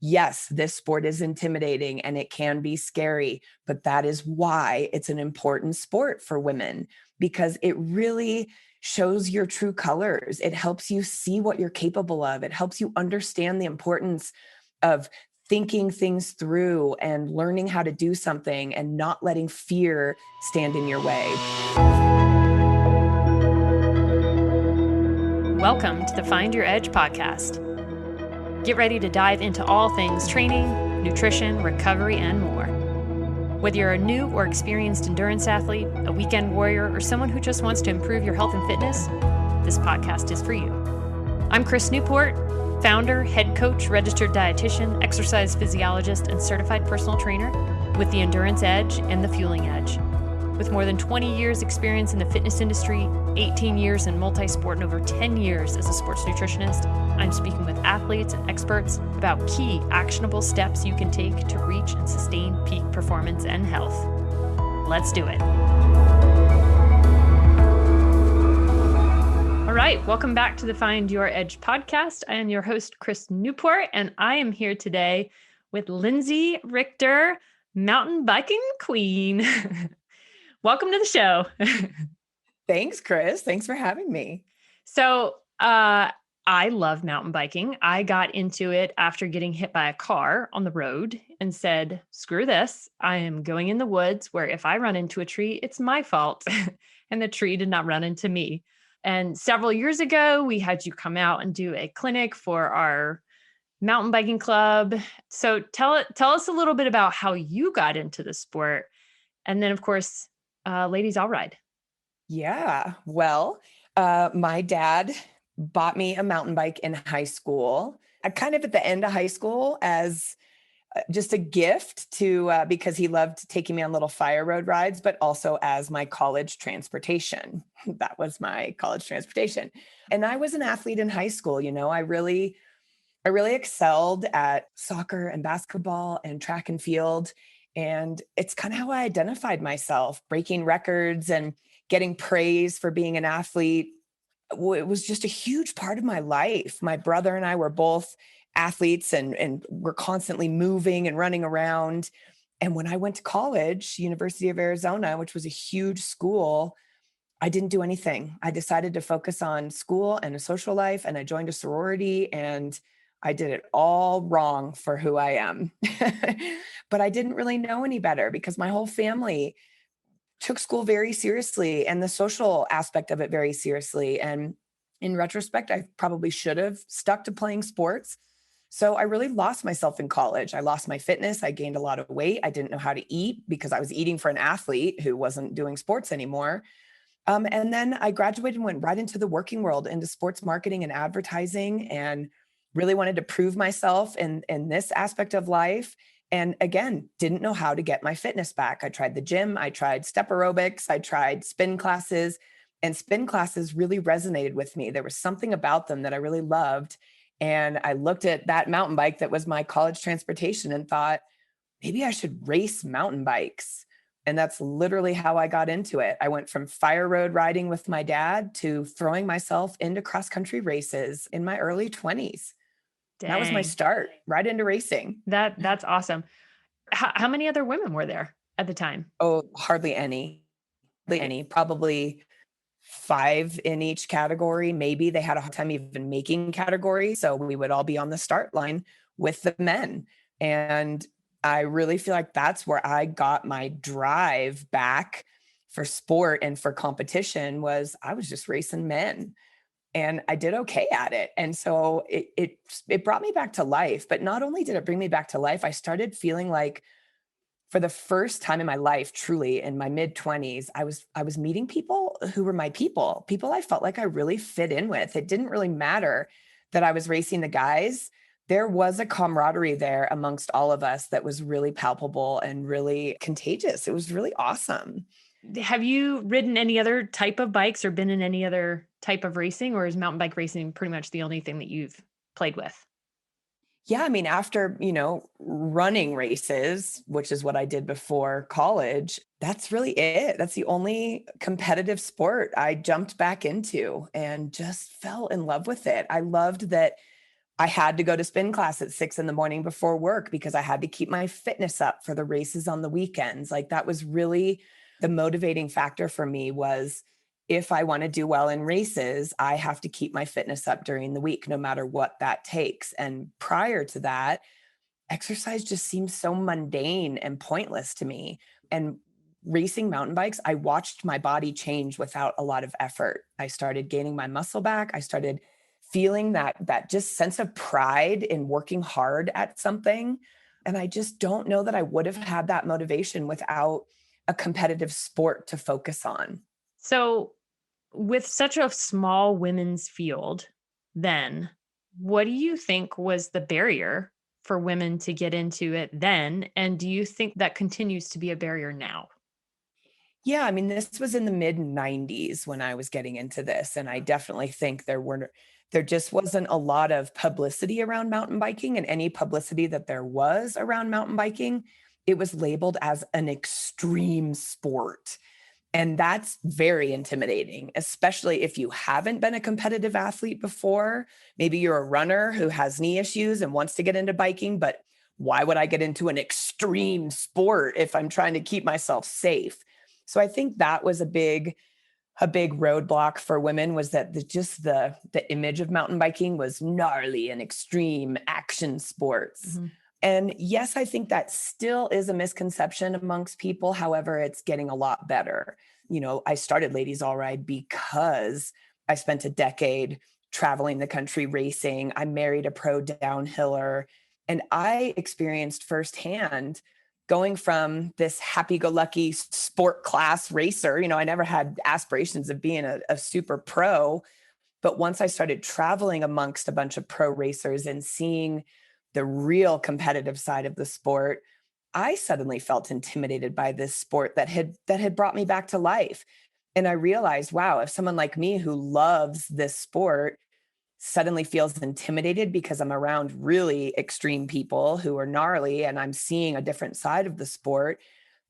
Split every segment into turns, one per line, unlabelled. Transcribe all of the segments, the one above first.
yes, this sport is intimidating and it can be scary, but that is why it's an important sport for women, because it really shows your true colors. It helps you see what you're capable of. It helps you understand the importance of thinking things through and learning how to do something and not letting fear stand in your way.
Welcome to the Find Your Edge podcast. Get ready to dive into all things training, nutrition, recovery, and more. Whether you're a new or experienced endurance athlete, a weekend warrior, or someone who just wants to improve your health and fitness, this podcast is for you. I'm Chris Newport, founder, head coach, registered dietitian, exercise physiologist, and certified personal trainer with the Endurance Edge and the Fueling Edge. With more than 20 years experience in the fitness industry, 18 years in multi-sport, and over 10 years as a sports nutritionist, I'm speaking with athletes and experts about key actionable steps you can take to reach and sustain peak performance and health. Let's do it. All right, welcome back to the Find Your Edge podcast. I am your host, Chris Newport, and I am here today with Lindsey Richter, mountain biking queen. Welcome to the show.
Thanks, Chris. Thanks for having me.
So I love mountain biking. I got into it after getting hit by a car on the road and said, screw this. I am going in the woods where if I run into a tree, it's my fault. And the tree did not run into me. And several years ago, we had you come out and do a clinic for our mountain biking club. So tell us a little bit about how you got into the sport. And then, of course, Ladies AllRide.
Yeah. Well, my dad bought me a mountain bike in high school, kind of at the end of high school as just a gift to, because he loved taking me on little fire road rides, but also as my college transportation. That was my college transportation. And I was an athlete in high school. You know, I really excelled at soccer and basketball and track and field. And it's kind of how I identified myself, breaking records and getting praise for being an athlete. It was just a huge part of my life. My brother and I were both athletes and we're constantly moving and running around. And when I went to college, University of Arizona, which was a huge school, I didn't do anything. I decided to focus on school and a social life, and I joined a sorority, and I did it all wrong for who I am. But I didn't really know any better because my whole family took school very seriously and the social aspect of it very seriously. And in retrospect, I probably should have stuck to playing sports. So I really lost myself in college. I lost my fitness. I gained a lot of weight. I didn't know how to eat because I was eating for an athlete who wasn't doing sports anymore. And then I graduated and went right into the working world, into sports marketing and advertising, and really wanted to prove myself in this aspect of life. And again, didn't know how to get my fitness back. I tried the gym, I tried step aerobics, I tried spin classes, and spin classes really resonated with me. There was something about them that I really loved. And I looked at that mountain bike that was my college transportation and thought, maybe I should race mountain bikes. And that's literally how I got into it. I went from fire road riding with my dad to throwing myself into cross-country races in my early 20s.
Dang.
That was my start, right into racing.
That's awesome. How many other women were there at the time?
Oh, hardly any. Probably 5 in each category. Maybe they had a hard time even making categories. So we would all be on the start line with the men. And I really feel like that's where I got my drive back for sport and for competition. Was I was just racing men. And I did okay at it. And so it brought me back to life. But not only did it bring me back to life, I started feeling like for the first time in my life, truly in my mid-20s, I was meeting people who were my people I felt like I really fit in with. It didn't really matter that I was racing the guys. There was a camaraderie there amongst all of us that was really palpable and really contagious. It was really awesome.
Have you ridden any other type of bikes or been in any other type of racing, or is mountain bike racing pretty much the only thing that you've played with?
Yeah, I mean, after, running races, which is what I did before college, that's really it. That's the only competitive sport I jumped back into and just fell in love with it. I loved that I had to go to spin class at 6 a.m. before work because I had to keep my fitness up for the races on the weekends. Like that was really the motivating factor for me was if I want to do well in races, I have to keep my fitness up during the week, no matter what that takes. And prior to that, exercise just seems so mundane and pointless to me. And racing mountain bikes, I watched my body change without a lot of effort. I started gaining my muscle back. I started feeling that just sense of pride in working hard at something. And I just don't know that I would have had that motivation without a competitive sport to focus on.
So, with such a small women's field, then what do you think was the barrier for women to get into it then? And do you think that continues to be a barrier now?
Yeah, I mean, this was in the mid 90s when I was getting into this. And I definitely think there just wasn't a lot of publicity around mountain biking, and any publicity that there was around mountain biking, it was labeled as an extreme sport. And that's very intimidating, especially if you haven't been a competitive athlete before. Maybe you're a runner who has knee issues and wants to get into biking, but why would I get into an extreme sport if I'm trying to keep myself safe? So I think that was a big roadblock for women, was that the image of mountain biking was gnarly and extreme action sports.
Mm-hmm.
And yes, I think that still is a misconception amongst people. However, it's getting a lot better. I started Ladies AllRide because I spent a decade traveling the country racing. I married a pro downhiller, and I experienced firsthand going from this happy-go-lucky sport class racer. I never had aspirations of being a super pro, but once I started traveling amongst a bunch of pro racers and seeing the real competitive side of the sport, I suddenly felt intimidated by this sport that had brought me back to life. And I realized, wow, if someone like me who loves this sport suddenly feels intimidated because I'm around really extreme people who are gnarly and I'm seeing a different side of the sport,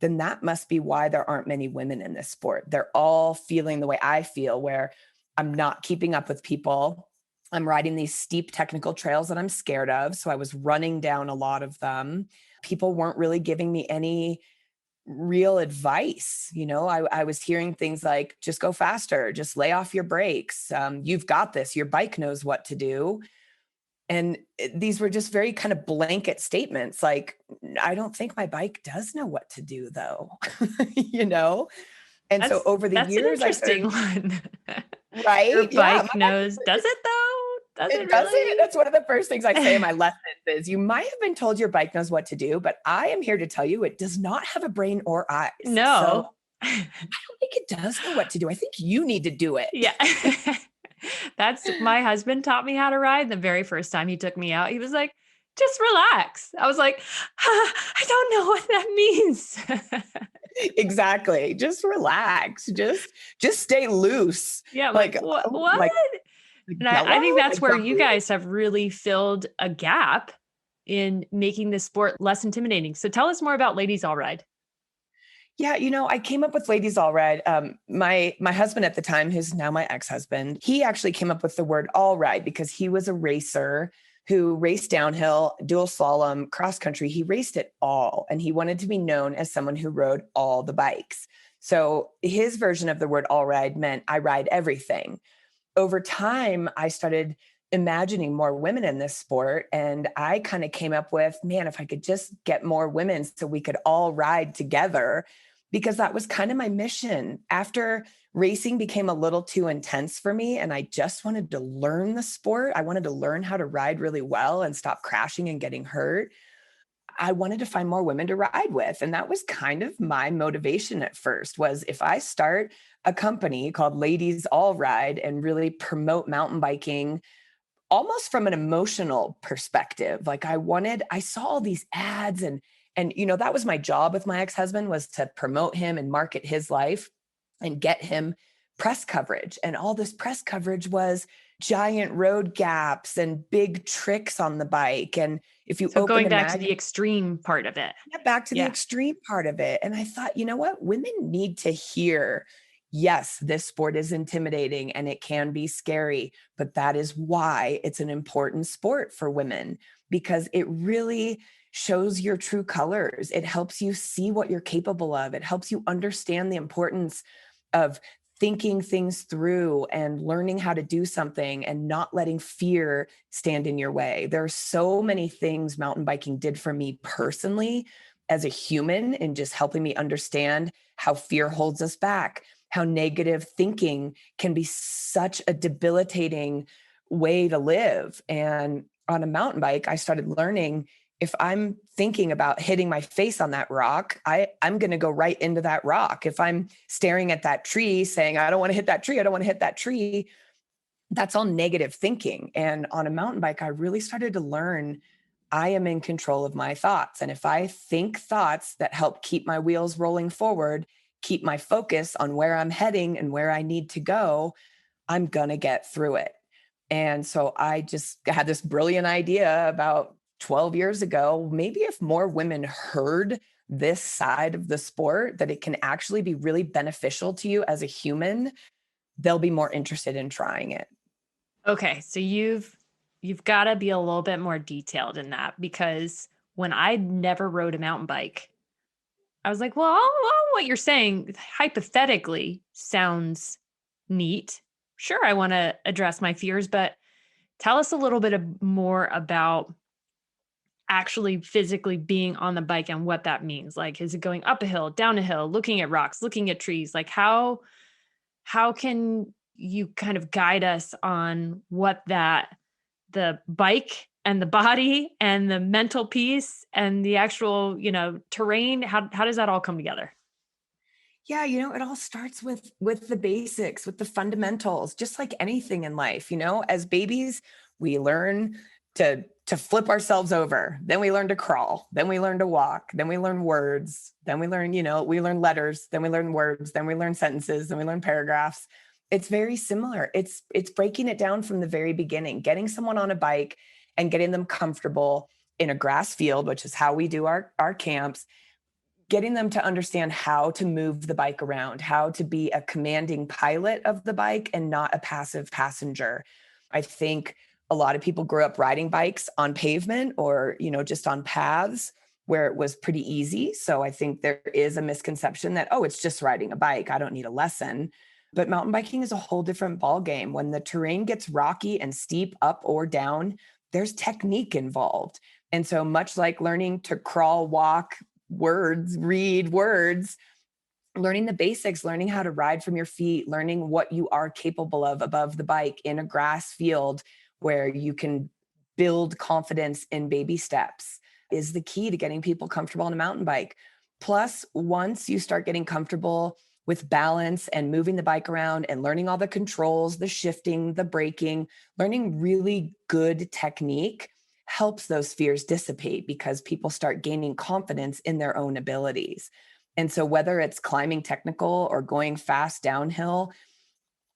then that must be why there aren't many women in this sport. They're all feeling the way I feel, where I'm not keeping up with people. I'm riding these steep technical trails that I'm scared of. So I was running down a lot of them. People weren't really giving me any real advice. I was hearing things like, just go faster, just lay off your brakes. You've got this, your bike knows what to do. And these were just very kind of blanket statements. Like, I don't think my bike does know what to do though, you know? And so over the
That's an
years,
interesting one.
right?
Your
Yeah.
bike knows. Does it though? Does it
Doesn't.
really?
That's one of the first things I say in my lessons is, you might have been told your bike knows what to do, but I am here to tell you it does not have a brain or eyes.
No.
So I don't think it does know what to do. I think you need to do it.
Yeah. That's my husband taught me how to ride. The very first time he took me out, he was like, just relax. I was like, I don't know what that means.
Exactly. Just relax. Just stay loose.
Yeah. Like what? And I think that's where you guys have really filled a gap in making this sport less intimidating. So tell us more about Ladies AllRide.
Yeah, I came up with Ladies AllRide. My husband at the time, who's now my ex-husband, he actually came up with the word all ride because he was a racer who raced downhill, dual slalom, cross country. He raced it all, and he wanted to be known as someone who rode all the bikes. So his version of the word all ride meant I ride everything. Over time, I started imagining more women in this sport. And I kind of came up with, man, if I could just get more women so we could all ride together, because that was kind of my mission. After racing became a little too intense for me, and I just wanted to learn the sport, I wanted to learn how to ride really well and stop crashing and getting hurt. I wanted to find more women to ride with. And that was kind of my motivation at first, was if I start a company called Ladies AllRide and really promote mountain biking almost from an emotional perspective. Like I saw all these ads and that was my job with my ex-husband, was to promote him and market his life and get him press coverage. And all this press coverage was giant road gaps and big tricks on the bike. And if you
going back to the extreme part of it.
Yeah, back to the extreme part of it. And I thought, you know what? Women need to hear yes, this sport is intimidating and it can be scary, but that is why it's an important sport for women, because it really shows your true colors. It helps you see what you're capable of. It helps you understand the importance of thinking things through and learning how to do something and not letting fear stand in your way. There are so many things mountain biking did for me personally as a human in just helping me understand how fear holds us back, how negative thinking can be such a debilitating way to live. And on a mountain bike, I started learning, if I'm thinking about hitting my face on that rock, I'm going to go right into that rock. If I'm staring at that tree saying, I don't want to hit that tree, I don't want to hit that tree, that's all negative thinking. And on a mountain bike, I really started to learn I am in control of my thoughts. And if I think thoughts that help keep my wheels rolling forward, keep my focus on where I'm heading and where I need to go, I'm going to get through it. And so I just had this brilliant idea about 12 years ago. Maybe if more women heard this side of the sport, that it can actually be really beneficial to you as a human, they'll be more interested in trying it.
Okay, so you've got to be a little bit more detailed in that, because when I never rode a mountain bike, I was like, well, what you're saying hypothetically sounds neat. Sure, I want to address my fears, but tell us a little bit more about actually physically being on the bike and what that means. Like, is it going up a hill, down a hill, looking at rocks, looking at trees? Like, how can you kind of guide us on what the bike and the body and the mental piece and the actual, terrain, how does that all come together?
Yeah, it all starts with the basics, with the fundamentals, just like anything in life. As babies, we learn to flip ourselves over. Then we learn to crawl. Then we learn to walk. Then we learn words. Then we learn letters. Then we learn words. Then we learn sentences. Then we learn paragraphs. It's very similar. It's breaking it down from the very beginning, getting someone on a bike and getting them comfortable in a grass field, which is how we do our camps, getting them to understand how to move the bike around, how to be a commanding pilot of the bike and not a passive passenger. I think a lot of people grew up riding bikes on pavement or, just on paths where it was pretty easy. So I think there is a misconception that, oh, it's just riding a bike, I don't need a lesson. But mountain biking is a whole different ballgame. When the terrain gets rocky and steep up or down, there's technique involved. And so much like learning to crawl, walk, read words, learning the basics, learning how to ride from your feet, learning what you are capable of above the bike in a grass field where you can build confidence in baby steps is the key to getting people comfortable on a mountain bike. Plus, once you start getting comfortable with balance and moving the bike around and learning all the controls, the shifting, the braking, learning really good technique helps those fears dissipate because people start gaining confidence in their own abilities. And so whether it's climbing technical or going fast downhill,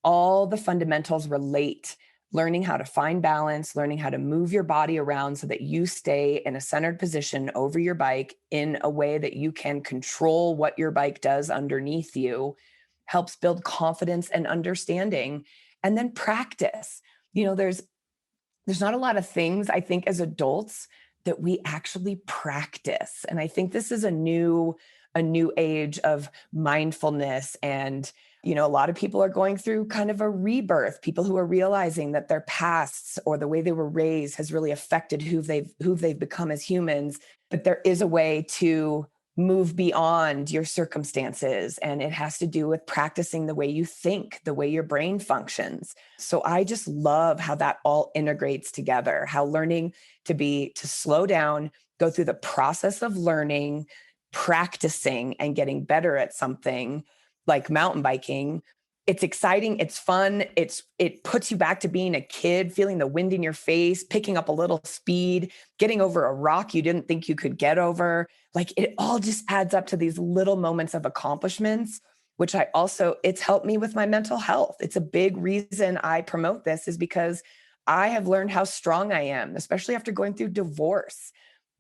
all the fundamentals relate. Learning how to find balance, learning how to move your body around so that you stay in a centered position over your bike in a way that you can control what your bike does underneath you helps build confidence and understanding. And then practice. There's not a lot of things, I think, as adults that we actually practice. And I think this is a new age of mindfulness. And, a lot of people are going through kind of a rebirth, people who are realizing that their pasts or the way they were raised has really affected who they've become as humans. But there is a way to move beyond your circumstances. And it has to do with practicing the way you think, the way your brain functions. So I just love how that all integrates together, how learning to slow down, go through the process of learning, practicing and getting better at something like mountain biking. It's exciting. It's fun. It puts you back to being a kid, feeling the wind in your face, picking up a little speed, getting over a rock you didn't think you could get over. Like it all just adds up to these little moments of accomplishments, which it's helped me with my mental health. It's a big reason I promote this is because I have learned how strong I am, especially after going through divorce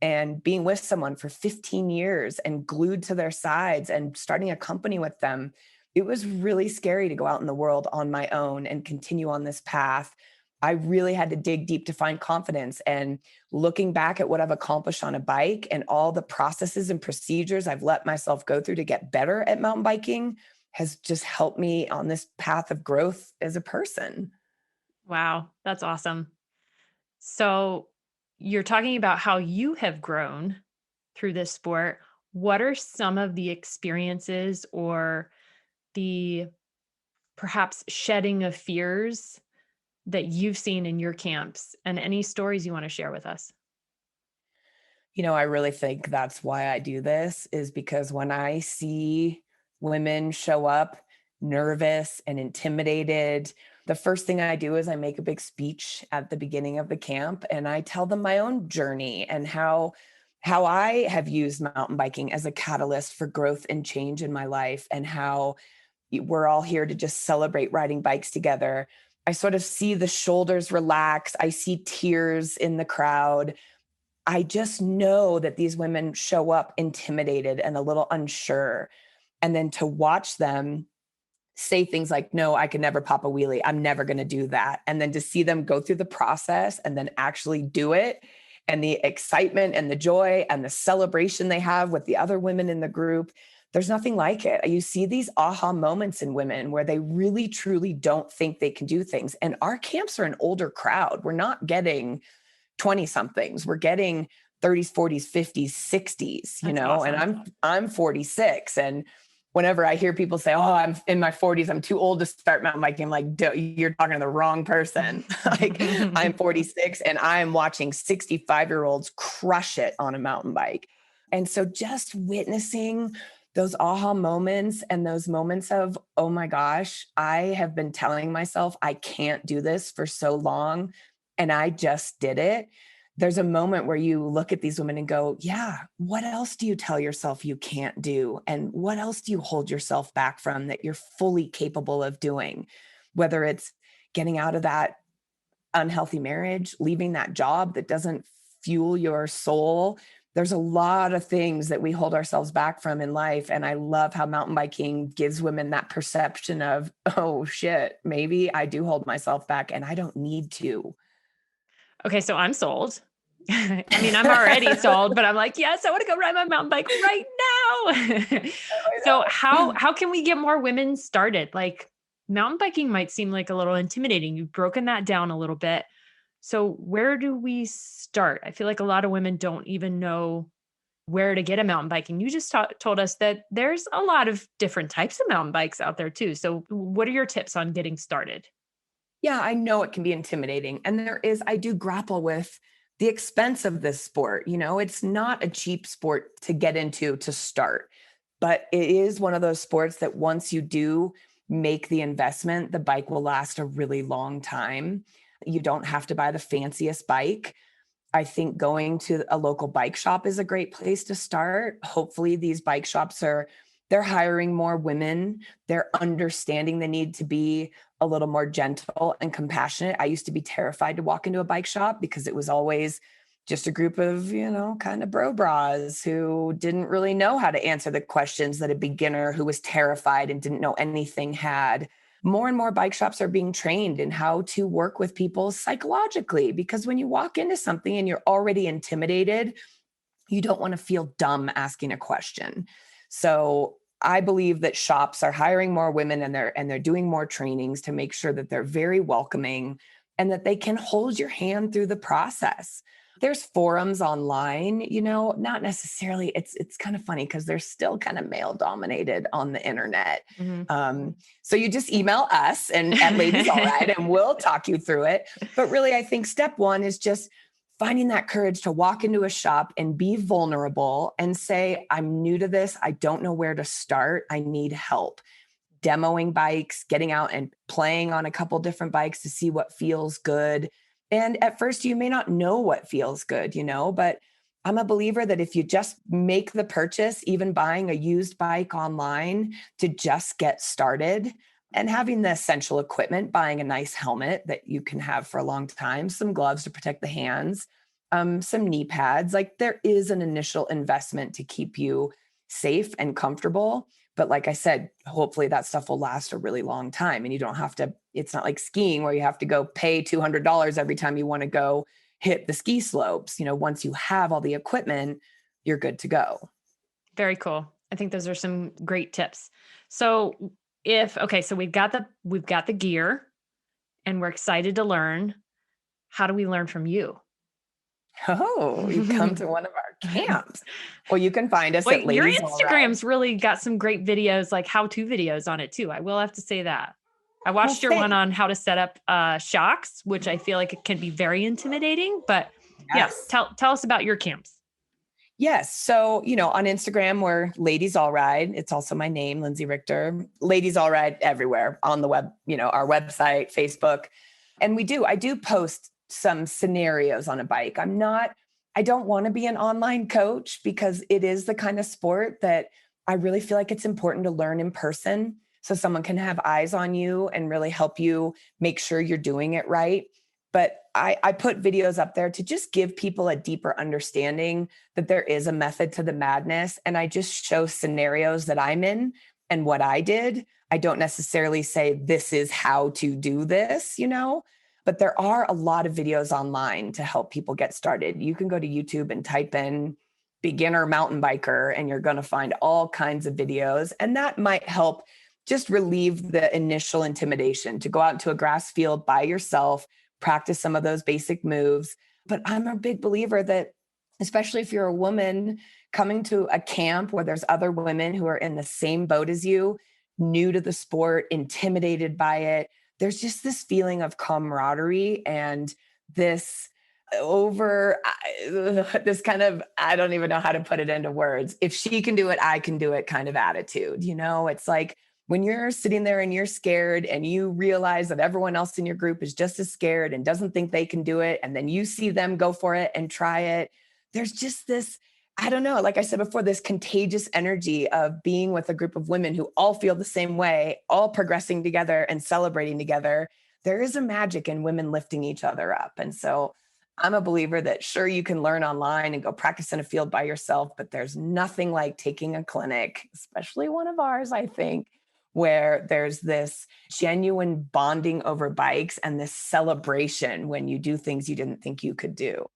and being with someone for 15 years and glued to their sides and starting a company with them. it was really scary to go out in the world on my own and continue on this path. I really had to dig deep to find confidence. And looking back at what I've accomplished on a bike and all the processes and procedures I've let myself go through to get better at mountain biking has just helped me on this path of growth as a person.
Wow, that's awesome. So you're talking about how you have grown through this sport. What are some of the experiences or the perhaps shedding of fears that you've seen in your camps, and any stories you want to share with us?
I really think that's why I do this, is because when I see women show up nervous and intimidated, the first thing I do is I make a big speech at the beginning of the camp and I tell them my own journey and how I have used mountain biking as a catalyst for growth and change in my life, and how we're all here to just celebrate riding bikes together. I sort of see the shoulders relax. I see tears in the crowd. I just know that these women show up intimidated and a little unsure. And then to watch them say things like, no, I could never pop a wheelie. I'm never going to do that. And then to see them go through the process and then actually do it, and the excitement and the joy and the celebration they have with the other women in the group, there's nothing like it. You see these aha moments in women where they really, truly don't think they can do things. And our camps are an older crowd. We're not getting 20 somethings. We're getting 30s, 40s, 50s, 60s,
That's
and
awesome.
I'm 46. And whenever I hear people say, "Oh, I'm in my 40s, I'm too old to start mountain biking," I'm like, you're talking to the wrong person. Like, I'm 46 and I'm watching 65-year-olds crush it on a mountain bike. And so just witnessing those aha moments and those moments of, oh my gosh, I have been telling myself I can't do this for so long, and I just did it. There's a moment where you look at these women and go, yeah, what else do you tell yourself you can't do? And what else do you hold yourself back from that you're fully capable of doing? Whether it's getting out of that unhealthy marriage, leaving that job that doesn't fuel your soul. There's a lot of things that we hold ourselves back from in life. And I love how mountain biking gives women that perception of, oh shit, maybe I do hold myself back and I don't need to.
Okay, so I'm sold. I mean, I'm already sold, but I'm like, yes, I want to go ride my mountain bike right now.
I
So
know.
how can we get more women started? Like, mountain biking might seem like a little intimidating. You've broken that down a little bit. So where do we start? I feel like a lot of women don't even know where to get a mountain bike. And you just told us that there's a lot of different types of mountain bikes out there too. So what are your tips on getting started?
Yeah, I know it can be intimidating. And I do grapple with the expense of this sport. It's not a cheap sport to get into to start, but it is one of those sports that once you do make the investment, the bike will last a really long time. You don't have to buy the fanciest bike. I think going to a local bike shop is a great place to start. Hopefully these bike shops they're hiring more women. They're understanding the need to be a little more gentle and compassionate. I used to be terrified to walk into a bike shop because it was always just a group of, kind of bro bras who didn't really know how to answer the questions that a beginner who was terrified and didn't know anything had. More and more bike shops are being trained in how to work with people psychologically, because when you walk into something and you're already intimidated, you don't want to feel dumb asking a question. So I believe that shops are hiring more women, and they're doing more trainings to make sure that they're very welcoming and that they can hold your hand through the process. There's forums online, not necessarily, it's kind of funny because they're still kind of male dominated on the internet.
Mhm.
So you just email us and at Ladies AllRide and we'll talk you through it. But really, I think step one is just finding that courage to walk into a shop and be vulnerable and say, I'm new to this. I don't know where to start. I need help. Demoing bikes, getting out and playing on a couple different bikes to see what feels good. And at first, you may not know what feels good, but I'm a believer that if you just make the purchase, even buying a used bike online to just get started, and having the essential equipment, buying a nice helmet that you can have for a long time, some gloves to protect the hands, some knee pads. Like, there is an initial investment to keep you safe and comfortable. But like I said, hopefully that stuff will last a really long time and you don't have to, it's not like skiing where you have to go pay $200 every time you want to go hit the ski slopes. Once you have all the equipment, you're good to go.
Very cool. I think those are some great tips. So so we've got the gear and we're excited to learn. How do we learn from you?
Oh, you come to one of our camps. Well, you can find us
Well,
at
your
Ladies AllRide.
Instagram's really got some great videos, like how-to videos on it too. I will have to say that. I watched your one on how to set up shocks, which I feel like it can be very intimidating, but
Yes.
Tell us about your camps.
Yes. So, on Instagram, we're Ladies AllRide. It's also my name, Lindsey Richter. Ladies AllRide everywhere on the web, our website, Facebook. And I do post some scenarios on a bike. I don't want to be an online coach because it is the kind of sport that I really feel like it's important to learn in person. So someone can have eyes on you and really help you make sure you're doing it right. But I put videos up there to just give people a deeper understanding that there is a method to the madness. And I just show scenarios that I'm in and what I did. I don't necessarily say this is how to do this, but there are a lot of videos online to help people get started. You can go to YouTube and type in beginner mountain biker, and you're going to find all kinds of videos. And that might help just relieve the initial intimidation to go out into a grass field by yourself, practice some of those basic moves. But I'm a big believer that, especially if you're a woman coming to a camp where there's other women who are in the same boat as you, new to the sport, intimidated by it, there's just this feeling of camaraderie and this kind of, I don't even know how to put it into words. If she can do it, I can do it kind of attitude. It's like when you're sitting there and you're scared and you realize that everyone else in your group is just as scared and doesn't think they can do it. And then you see them go for it and try it. There's just this, I don't know, like I said before, this contagious energy of being with a group of women who all feel the same way, all progressing together and celebrating together. There is a magic in women lifting each other up. And so I'm a believer that sure, you can learn online and go practice in a field by yourself, but there's nothing like taking a clinic, especially one of ours, I think, where there's this genuine bonding over bikes and this celebration when you do things you didn't think you could do.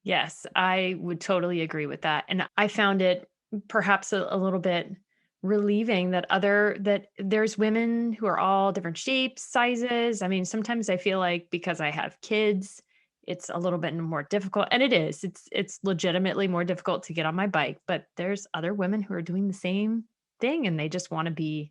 Yes, I would totally agree with that. And I found it perhaps a little bit relieving that there's women who are all different shapes, sizes. I mean, sometimes I feel like because I have kids, it's a little bit more difficult. And it is. It's legitimately more difficult to get on my bike, but there's other women who are doing the same thing and they just want to be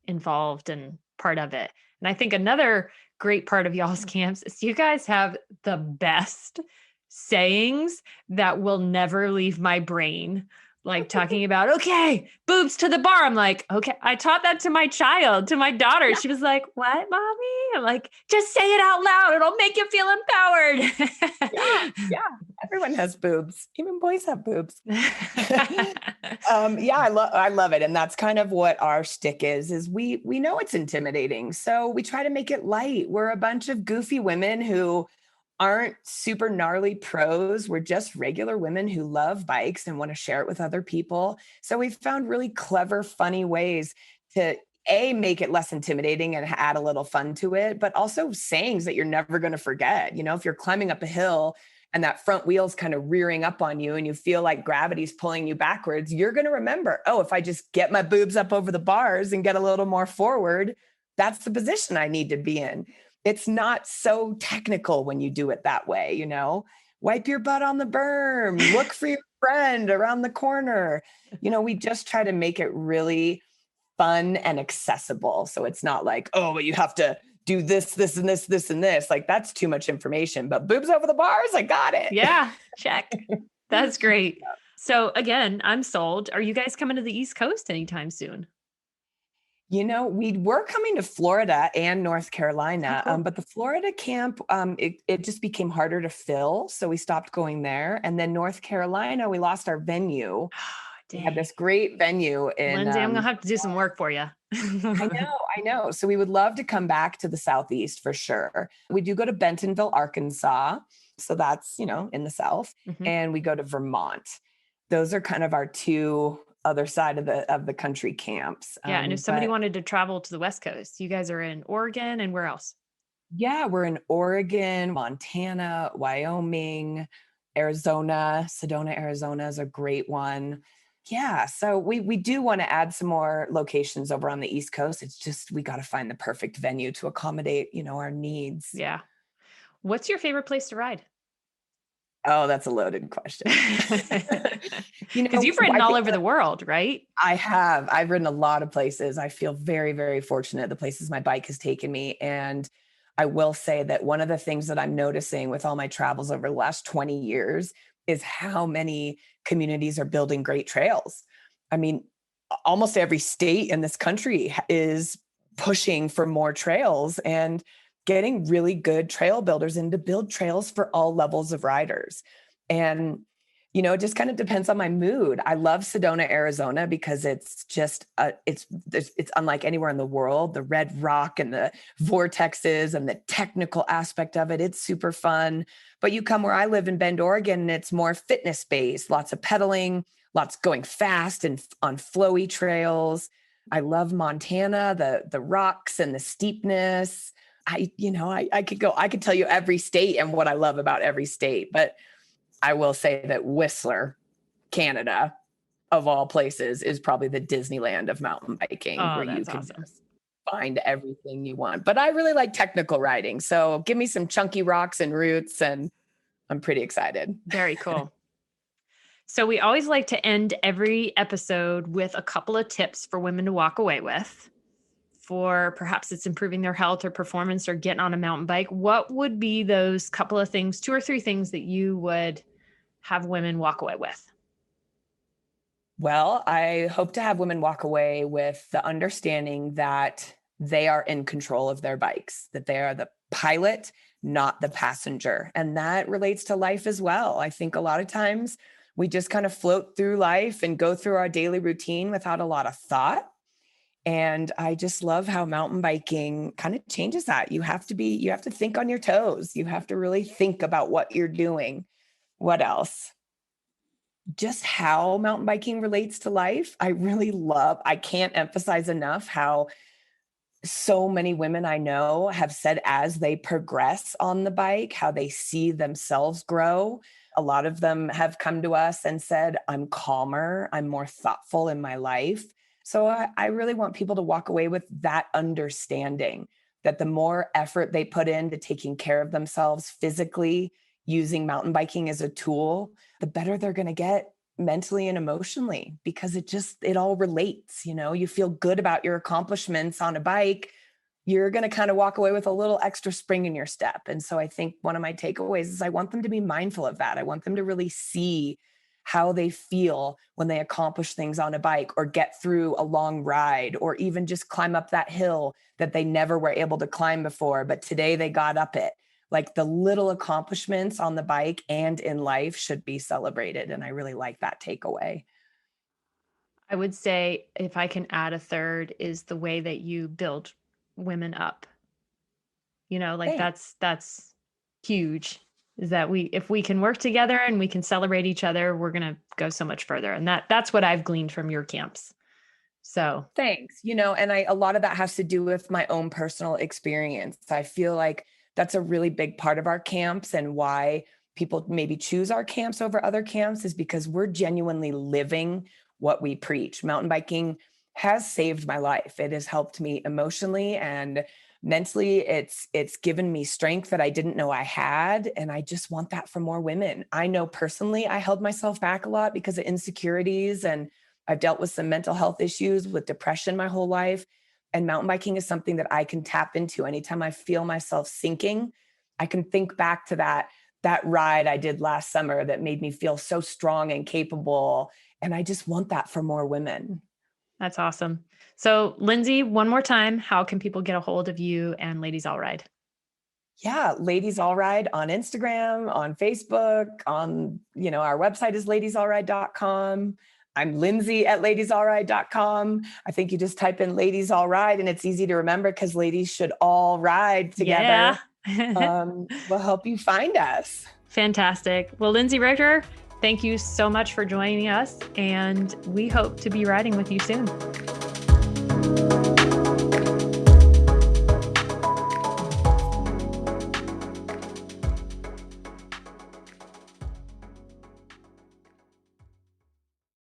involved and part of it. And I think another great part of y'all's camps is you guys have the best sayings that will never leave my brain. Like talking about, okay, boobs to the bar. I'm like, okay, I taught that to my child, to my daughter. She was like, what, mommy? I'm like, just say it out loud. It'll make you feel empowered.
Yeah. Everyone has boobs. Even boys have boobs. I love it. And that's kind of what our shtick is we know it's intimidating. So we try to make it light. We're a bunch of goofy women who aren't super gnarly pros. We're just regular women who love bikes and want to share it with other people. So we've found really clever, funny ways to make it less intimidating and add a little fun to it, but also sayings that you're never going to forget. If you're climbing up a hill and that front wheel's kind of rearing up on you and you feel like gravity's pulling you backwards, you're going to remember, oh, if I just get my boobs up over the bars and get a little more forward, that's the position I need to be in. It's not so technical when you do it that way, wipe your butt on the berm, look for your friend around the corner. We just try to make it really fun and accessible. So it's not like, oh, but you have to do this, this, and this, this, and this. Like that's too much information, but boobs over the bars, I got it.
Yeah, check. That's great. So again, I'm sold. Are you guys coming to the East Coast anytime soon?
We were coming to Florida and North Carolina,
cool.
But the Florida camp, it just became harder to fill. So we stopped going there. And then North Carolina, we lost our venue. We had this great venue in
Lindsey, I'm going to have to do some work for you.
I know. So we would love to come back to the Southeast for sure. We do go to Bentonville, Arkansas. So that's, in the South. Mm-hmm. And we go to Vermont. Those are kind of our two other side of the country camps.
Yeah. And if somebody
But
wanted to travel to the West Coast, you guys are in Oregon and where else?
yeah, we're in Oregon, Montana, Wyoming, Arizona. Sedona, Arizona is a great one. Yeah, so we do want to add some more locations over on the East Coast. It's just we got to find the perfect venue to accommodate, our needs.
Yeah. What's your favorite place to ride?
Oh, that's a loaded question.
Because you've ridden
I
all
think
over the world, right?
I've ridden a lot of places. I feel very, very fortunate the places my bike has taken me. And I will say that one of the things that I'm noticing with all my travels over the last 20 years is how many communities are building great trails. I mean, almost every state in this country is pushing for more trails and getting really good trail builders in to build trails for all levels of riders. And it just kind of depends on my mood. I love Sedona, Arizona, because it's just it's unlike anywhere in the world. The red rock and the vortexes and the technical aspect of it, it's super fun. But you come where I live in Bend, Oregon, and it's more fitness based, lots of pedaling, lots going fast and on flowy trails. I love Montana, the rocks and the steepness. I could tell you every state and what I love about every state, but I will say that Whistler, Canada, of all places, is probably the Disneyland of mountain biking,
Oh,
where you
that's
can
awesome.
just find everything you want. But I really like technical riding. So give me some chunky rocks and roots, and I'm pretty excited.
Very cool. So we always like to end every episode with a couple of tips for women to walk away with, for perhaps it's improving their health or performance or getting on a mountain bike. What would be those couple of things, 2 or 3 things that you would have women walk away with?
Well, I hope to have women walk away with the understanding that they are in control of their bikes, that they are the pilot, not the passenger. And that relates to life as well. I think a lot of times we just kind of float through life and go through our daily routine without a lot of thought. And I just love how mountain biking kind of changes that. You have to think on your toes. You have to really think about what you're doing. What else? Just how mountain biking relates to life. I can't emphasize enough how so many women I know have said as they progress on the bike, how they see themselves grow. A lot of them have come to us and said, I'm calmer, I'm more thoughtful in my life. So I really want people to walk away with that understanding that the more effort they put into taking care of themselves physically, using mountain biking as a tool, the better they're going to get mentally and emotionally, because it all relates. You feel good about your accomplishments on a bike, you're going to kind of walk away with a little extra spring in your step. And so I think one of my takeaways is I want them to be mindful of that. I want them to really see how they feel when they accomplish things on a bike or get through a long ride or even just climb up that hill that they never were able to climb before, but today they got up it. Like the little accomplishments on the bike and in life should be celebrated. And I really like that takeaway.
I would say, if I can add a third, is the way that you build women up. Like
Thanks.
that's huge. Is that if we can work together and we can celebrate each other, we're going to go so much further. And that's what I've gleaned from your camps. So
Thanks. And a lot of that has to do with my own personal experience. I feel like that's a really big part of our camps, and why people maybe choose our camps over other camps is because we're genuinely living what we preach. Mountain biking has saved my life. It has helped me emotionally and mentally. It's given me strength that I didn't know I had. And I just want that for more women. I know personally, I held myself back a lot because of insecurities, and I've dealt with some mental health issues with depression my whole life. And mountain biking is something that I can tap into. Anytime I feel myself sinking, I can think back to that ride I did last summer that made me feel so strong and capable. And I just want that for more women.
that's awesome. So Lindsey, one more time, how can people get a hold of you and Ladies AllRide?
Yeah, Ladies AllRide on Instagram, on Facebook, our website is ladiesallride.com. I'm Lindsey at ladiesallride.com. I think you just type in Ladies AllRide and it's easy to remember because ladies should all ride together.
Yeah.
We'll help you find us.
Fantastic. Well, Lindsey Richter, Thank you so much for joining us, and we hope to be riding with you soon.